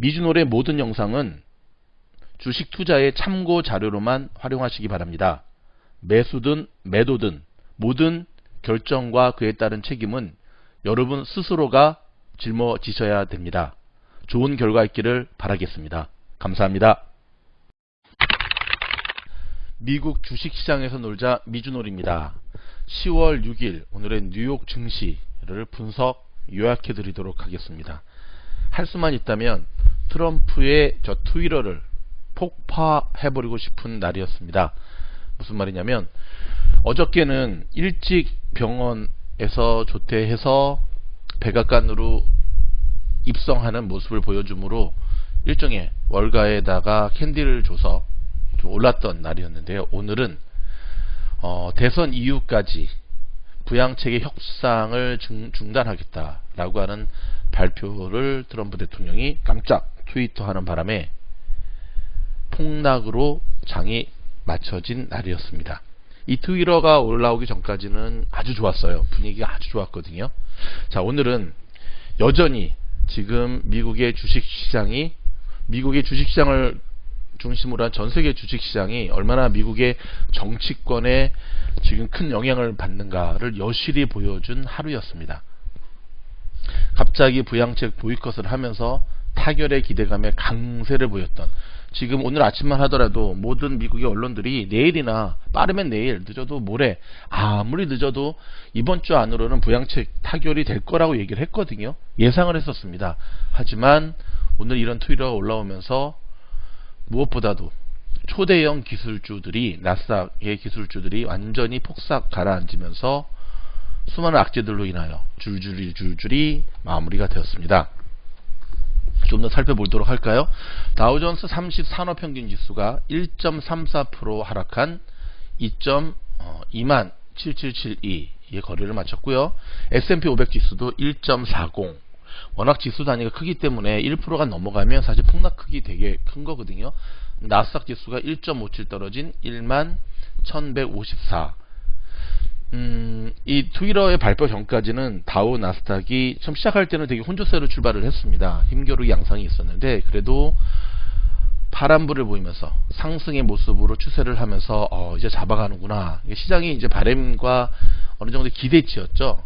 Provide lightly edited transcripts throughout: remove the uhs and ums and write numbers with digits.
미주놀의 모든 영상은 주식 투자의 참고 자료로만 활용하시기 바랍니다. 매수든 매도든 모든 결정과 그에 따른 책임은 여러분 스스로가 짊어지셔야 됩니다. 좋은 결과 있기를 바라겠습니다. 감사합니다. 미국 주식시장에서 놀자 미주놀입니다. 10월 6일 오늘의 뉴욕 증시를 분석 요약해 드리도록 하겠습니다. 할 수만 있다면 트럼프의 저 트위터를 폭파해버리고 싶은 날이었습니다. 무슨 말이냐면 어저께는 일찍 병원에서 조퇴해서 백악관으로 입성하는 모습을 보여주므로 일종의 월가에다가 캔디를 줘서 좀 올랐던 날이었는데요. 오늘은 대선 이후까지 부양책의 협상을 중단하겠다라고 하는 발표를 트럼프 대통령이 깜짝 트위터하는 바람에 폭락으로 장이 맞춰진 날이었습니다. 이 트위터가 올라오기 전까지는 아주 좋았어요. 분위기가 아주 좋았거든요. 자, 오늘은 여전히 지금 미국의 주식시장을 중심으로 한 전세계 주식시장이 얼마나 미국의 정치권에 지금 큰 영향을 받는가를 여실히 보여준 하루였습니다. 갑자기 부양책 보이콧을 하면서 타결의 기대감에 강세를 보였던, 지금 오늘 아침만 하더라도 모든 미국의 언론들이 내일이나 빠르면 내일, 늦어도 모레, 아무리 늦어도 이번 주 안으로는 부양책 타결이 될 거라고 얘기를 했거든요. 예상을 했었습니다. 하지만 오늘 이런 트위터가 올라오면서 무엇보다도 초대형 기술주들이, 나스닥의 기술주들이 완전히 폭삭 가라앉으면서 수많은 악재들로 인하여 줄줄이 마무리가 되었습니다. 좀 더 살펴보도록 할까요? 다우존스 30 산업평균지수가 1.34% 하락한 22772의 거래를 마쳤고요. S&P 500 지수도 1.40. 워낙 지수 단위가 크기 때문에 1%가 넘어가면 사실 폭락 크기 되게 큰 거거든요. 나스닥 지수가 1.57 떨어진 11,154. 이 트위터의 발표 전까지는 다우 나스닥이 처음 시작할 때는 되게 혼조세로 출발을 했습니다. 힘겨루기 양상이 있었는데 그래도 파란불을 보이면서 상승의 모습으로 추세를 하면서 이제 잡아가는구나, 시장이 이제 바램과 어느 정도 기대치였죠.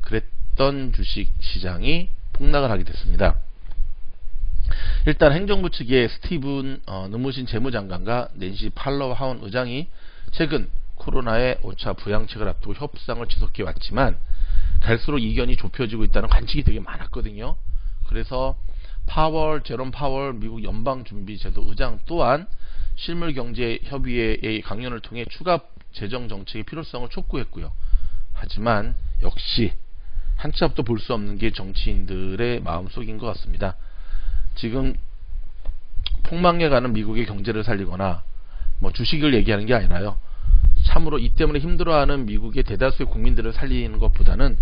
그랬던 주식시장이 폭락을 하게 됐습니다. 일단 행정부 측의 스티븐 느무신 재무장관과 낸시 팔로우 하원 의장이 최근 코로나의 5차 부양책을 앞두고 협상을 지속해 왔지만 갈수록 이견이 좁혀지고 있다는 관측이 되게 많았거든요. 그래서 제롬 파월 미국 연방준비제도 의장 또한 실물경제협의회의 강연을 통해 추가 재정 정책의 필요성을 촉구했고요. 하지만 역시 한치 앞도 볼 수 없는 게 정치인들의 마음속인 것 같습니다. 지금 폭망해 가는 미국의 경제를 살리거나 주식을 얘기하는 게 아니라요, 참으로 이 때문에 힘들어하는 미국의 대다수의 국민들을 살리는 것보다는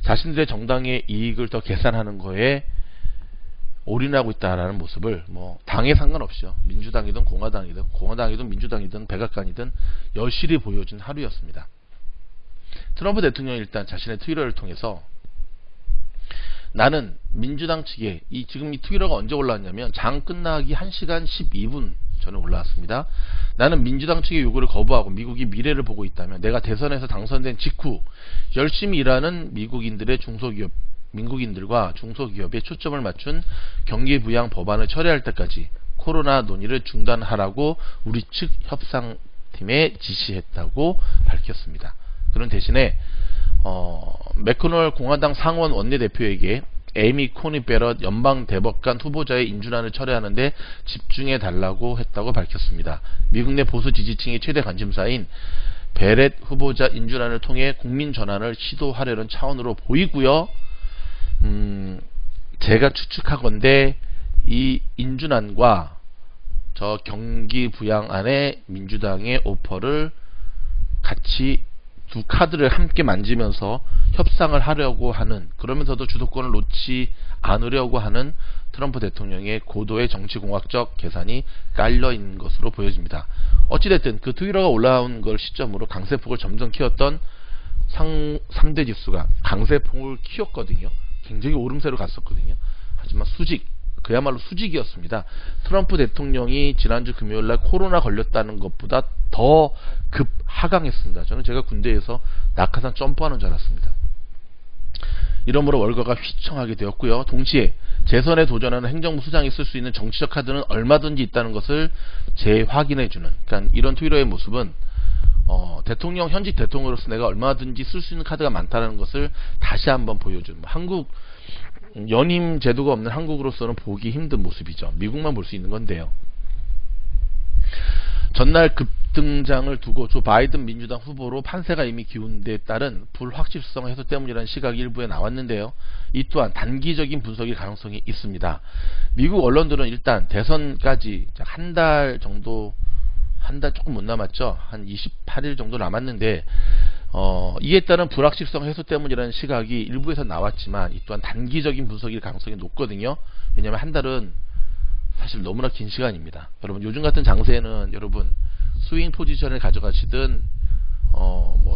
자신들의 정당의 이익을 더 계산하는 거에 올인하고 있다라는 모습을 당에 상관없이요, 민주당이든 공화당이든 민주당이든 백악관이든 여실히 보여준 하루였습니다. 트럼프 대통령이 일단 자신의 트위터를 통해서 나는 민주당 측에 지금 이 트위터가 언제 올라왔냐면 장 끝나기 1시간 12분 전에 올라왔습니다. 나는 민주당 측의 요구를 거부하고 미국이 미래를 보고 있다면 내가 대선에서 당선된 직후 열심히 일하는 민국인들과 중소기업에 초점을 맞춘 경기부양 법안을 처리할 때까지 코로나 논의를 중단하라고 우리 측 협상팀에 지시했다고 밝혔습니다. 그런 대신에 맥코널 공화당 상원 원내대표에게 에이미 코니 베럿 연방대법관 후보자의 인준안을 처리하는데 집중해 달라고 했다고 밝혔습니다. 미국 내 보수 지지층의 최대 관심사인 베렛 후보자 인준안을 통해 국민 전환을 시도하려는 차원으로 보이고요. 제가 추측하건대 이 인준안과 저 경기 부양안의 민주당의 오퍼를 같이 두 카드를 함께 만지면서 협상을 하려고 하는, 그러면서도 주도권을 놓지 않으려고 하는 트럼프 대통령의 고도의 정치공학적 계산이 깔려있는 것으로 보여집니다. 어찌됐든 그 트위터가 올라온 걸 시점으로 강세폭을 점점 키웠던 3대 지수가 강세폭을 키웠거든요. 굉장히 오름세로 갔었거든요. 하지만 수직 그야말로 수직이었습니다. 트럼프 대통령이 지난주 금요일날 코로나 걸렸다는 것보다 더 급 하강했습니다. 저는 제가 군대에서 낙하산 점프하는 줄 알았습니다. 이러므로 월가가 휘청하게 되었고요. 동시에 재선에 도전하는 행정부 수장이 쓸 수 있는 정치적 카드는 얼마든지 있다는 것을 재확인해주는, 그러니까 이런 트위터의 모습은 현직 대통령으로서 내가 얼마든지 쓸 수 있는 카드가 많다는 것을 다시 한번 보여준, 한국 연임 제도가 없는 한국으로서는 보기 힘든 모습이죠. 미국만 볼 수 있는 건데요. 전날 급등장을 두고 조 바이든 민주당 후보로 판세가 이미 기운 데 따른 불확실성 해소 때문이라는 시각이 일부에 나왔는데요. 이 또한 단기적인 분석일 가능성이 있습니다. 미국 언론들은 일단 대선까지 한 달 조금 못 남았죠. 한 28일 정도 남았는데 이에 따른 불확실성 해소 때문이라는 시각이 일부에서 나왔지만 이 또한 단기적인 분석일 가능성이 높거든요. 왜냐하면 한 달은 사실 너무나 긴 시간입니다. 여러분 요즘 같은 장세에는 여러분 스윙 포지션을 가져가시든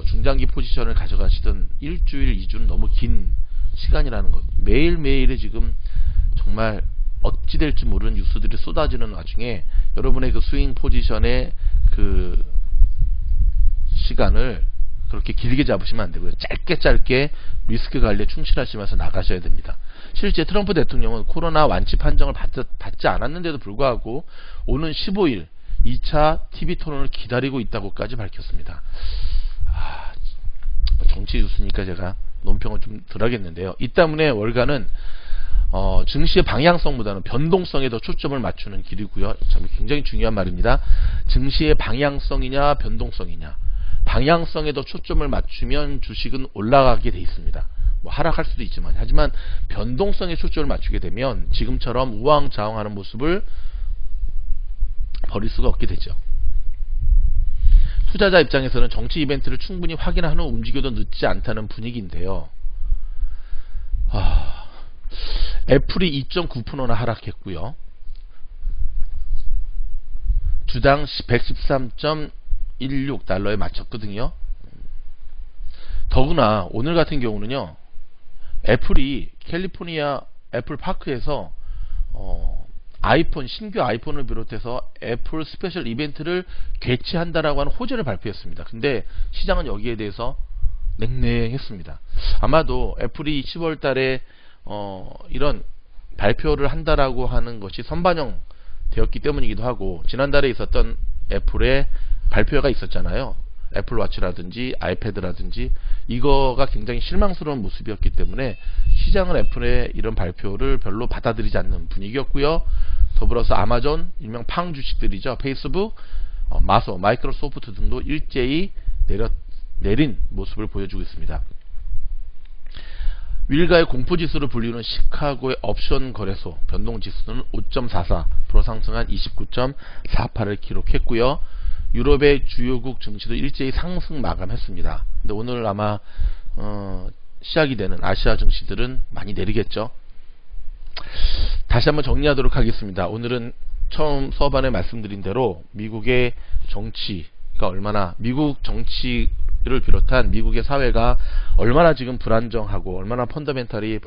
중장기 포지션을 가져가시든 일주일, 2주는 너무 긴 시간이라는 것. 매일매일에 지금 정말 어찌 될지 모르는 뉴스들이 쏟아지는 와중에 여러분의 그 스윙 포지션의 그 시간을 그렇게 길게 잡으시면 안 되고요. 짧게 리스크 관리에 충실하시면서 나가셔야 됩니다. 실제 트럼프 대통령은 코로나 완치 판정을 받지 않았는데도 불구하고 오는 15일 2차 TV 토론을 기다리고 있다고까지 밝혔습니다. 정치 뉴스니까 제가 논평을 좀 덜하겠는데요. 이 때문에 월가는 증시의 방향성보다는 변동성에 더 초점을 맞추는 길이고요. 참 굉장히 중요한 말입니다. 증시의 방향성이냐 변동성이냐. 방향성에 더 초점을 맞추면 주식은 올라가게 돼 있습니다. 하락할 수도 있지만, 하지만 변동성에 초점을 맞추게 되면 지금처럼 우왕좌왕하는 모습을 버릴 수가 없게 되죠. 투자자 입장에서는 정치 이벤트를 충분히 확인한 후 움직여도 늦지 않다는 분위기인데요. 애플이 2.9%나 하락했고요. 주당 113.16달러에 맞췄거든요. 더구나 오늘 같은 경우는요, 애플이 캘리포니아 애플파크에서 신규 아이폰을 비롯해서 애플 스페셜 이벤트를 개최한다라고 하는 호재를 발표했습니다. 근데 시장은 여기에 대해서 냉랭했습니다. 아마도 애플이 10월 달에 이런 발표를 한다라고 하는 것이 선반영 되었기 때문이기도 하고, 지난달에 있었던 애플의 발표가 있었잖아요. 애플워치라든지 아이패드라든지 이거가 굉장히 실망스러운 모습이었기 때문에 시장은 애플의 이런 발표를 별로 받아들이지 않는 분위기였고요. 더불어서 아마존, 일명 팡 주식들이죠. 페이스북, 마이크로소프트 등도 일제히 내린 모습을 보여주고 있습니다. 윌가의 공포지수로 불리는 시카고의 옵션 거래소 변동지수는 5.44% 상승한 29.48을 기록했고요. 유럽의 주요국 증시도 일제히 상승 마감했습니다. 근데 오늘 아마 시작이 되는 아시아 증시들은 많이 내리겠죠. 다시 한번 정리하도록 하겠습니다. 오늘은 처음 서반에 말씀드린 대로 미국의 정치가 얼마나, 미국 정치를 비롯한 미국의 사회가 얼마나 지금 불안정하고 얼마나 펀더멘탈이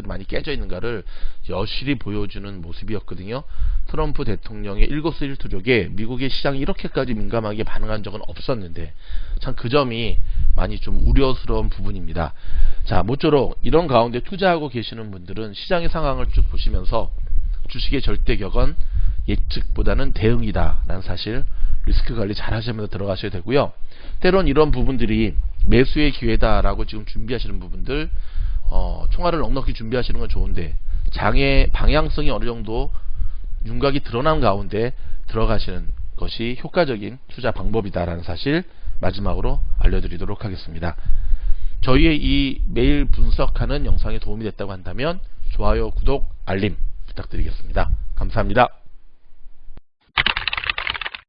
많이 깨져 있는가를 여실히 보여주는 모습이었거든요. 트럼프 대통령의 일거수일투족에 미국의 시장이 이렇게까지 민감하게 반응한 적은 없었는데 참 그 점이 많이 좀 우려스러운 부분입니다. 자, 모쪼록 이런 가운데 투자하고 계시는 분들은 시장의 상황을 쭉 보시면서 주식의 절대격은 예측보다는 대응이다 라는 사실, 리스크 관리 잘 하시면서 들어가셔야 되고요. 때론 이런 부분들이 매수의 기회다라고 지금 준비하시는 부분들, 총알을 넉넉히 준비하시는 건 좋은데 장의 방향성이 어느 정도 윤곽이 드러난 가운데 들어가시는 것이 효과적인 투자 방법이다라는 사실 마지막으로 알려드리도록 하겠습니다. 저희의 이 매일 분석하는 영상이 도움이 됐다고 한다면 좋아요, 구독, 알림 부탁드리겠습니다. 감사합니다.